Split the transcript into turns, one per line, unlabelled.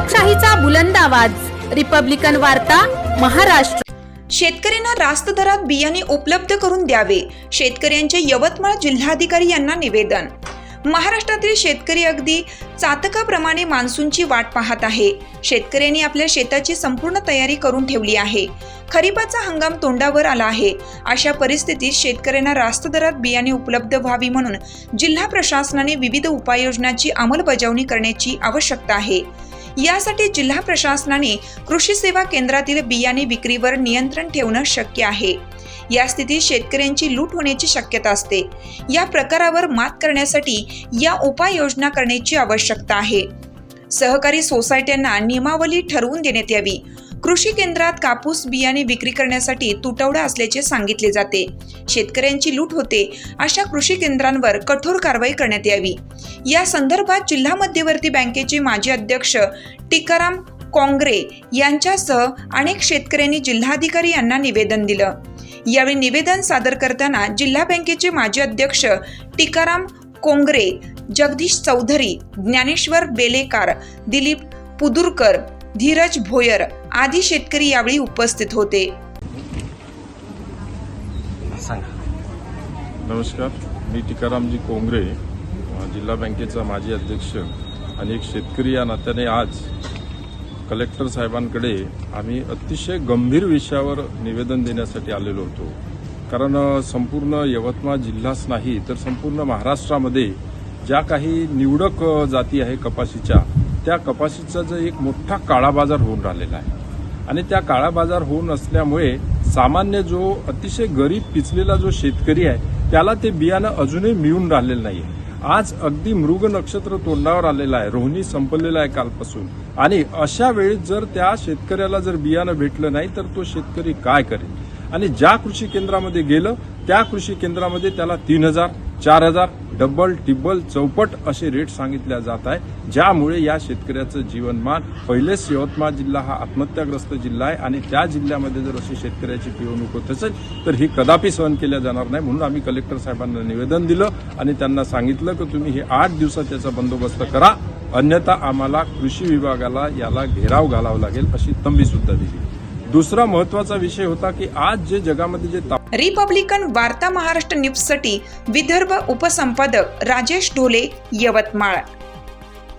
लोकशाहीचा बुलंद आवाज, रिपब्लिकन वार्ता, महाराष्ट्र।
शेतकऱ्यांना रास्त दरात बियाणे उपलब्ध करून द्यावे, शेतकऱ्यांचे यवतमाळ जिल्हाधिकारी यांना निवेदन। महाराष्ट्रातील शेतकरी अगदी चातकाप्रमाणे मान्सूनची वाट पाहत आहे। शेतकऱ्यांनी आपल्या शेताची संपूर्ण तयारी करून ठेवली आहे। खरीपाचा हंगाम तोंडावर आला आहे। अशा परिस्थितीत शेतकऱ्यांना रास्त दरात बियाणे उपलब्ध व्हावी म्हणून जिल्हा प्रशासनाने विविध उपाययोजनांची अंमलबजावणी करण्याची आवश्यकता आहे। यासाठी जिल्हा प्रशासनाने कृषी सेवा केंद्रातील बियाणे विक्रीवर नियंत्रण ठेवणं शक्य आहे। या स्थितीत शेतकऱ्यांची लूट होण्याची शक्यता असते। या प्रकारावर मात करण्यासाठी या उपाययोजना करण्याची आवश्यकता आहे। सहकारी सोसायट्यांना नियमावली ठरवून देण्यात यावी। कृषी केंद्रात कापूस बियाणे विक्री करण्यासाठी तुटवडा असल्याचे सांगितले जाते। शेतकऱ्यांची लूट होते, अशा कृषी केंद्रांवर कठोर कारवाई करण्यात यावी। या संदर्भात जिल्हा मध्यवर्ती बँकेचे माजी अध्यक्ष टिकाराम कोंगरे यांच्यासह अनेक शेतकऱ्यांनी जिल्हाधिकारी यांना निवेदन दिलं। यावेळी निवेदन सादर करताना जिल्हा बँकेचे माजी अध्यक्ष टिकाराम कोंगरे, जगदीश चौधरी, ज्ञानेश्वर बेलेकार, दिलीप पुदुरकर, धीरज भोयर आदी शेतकरी यावेळी उपस्थित होते।
नमस्कार, मी टिकारामजी कोंगरे, जिल्हा बँकेचा माजी अध्यक्ष आणि एक शेतकरी या नात्याने आज कलेक्टर साहेबांकडे आम्ही अतिशय गंभीर विषयावर निवेदन देण्यासाठी आलेलो होतो। कारण संपूर्ण यवतमाळ जिल्हाच नाही तर संपूर्ण महाराष्ट्रामध्ये ज्या काही निवडक जाती आहे कपाशीच्या, त्या कपाशीचा जो एक मोठा काळा बाजार होऊन राहिलेला आहे आणि त्या काळा बाजार होऊन असल्यामुळे सामान्य जो अतिशय गरीब पिचलेला जो शेतकरी आहे त्याला ते बियाणं अजूनही मिळून राहिलेलं नाही। आज अगदी मृग नक्षत्र तोंडावर आलेलं आहे, रोहिणी संपलेला आहे कालपासून, आणि अशा वेळी जर त्या शेतकऱ्याला जर बियाणं भेटलं नाही तर तो शेतकरी काय करेल? आणि ज्या कृषी केंद्रामध्ये गेलं त्या कृषी केंद्रामध्ये त्याला 3,000, 4,000 डबल टिबल चौपट असे रेट सांगितले जात आहे, ज्यामुळे या शेतकऱ्याचं जीवनमान, पहिलेच यवतमाळ जिल्हा हा आत्महत्याग्रस्त जिल्हा आहे आणि त्या जिल्ह्यामध्ये जर अशी शेतकऱ्याची पिळवणूक होत असेल तर ही कदापि सहन केल्या जाणार नाही। म्हणून आम्ही कलेक्टर साहेबांना निवेदन दिलं आणि त्यांना सांगितलं की तुम्ही हे 8 दिवसात त्याचा बंदोबस्त करा, अन्यथा आम्हाला कृषी विभागाला याला घेराव घालावा लागेल अशी तंबी सुद्धा दिली। दुसरा महत्वाचा विषय होता की आज जे जगामध्ये जे
रिपब्लिकन वार्ता महाराष्ट्र न्यूजसाठी विदर्भ उपसंपादक राजेश ढोले, यवतमाळ।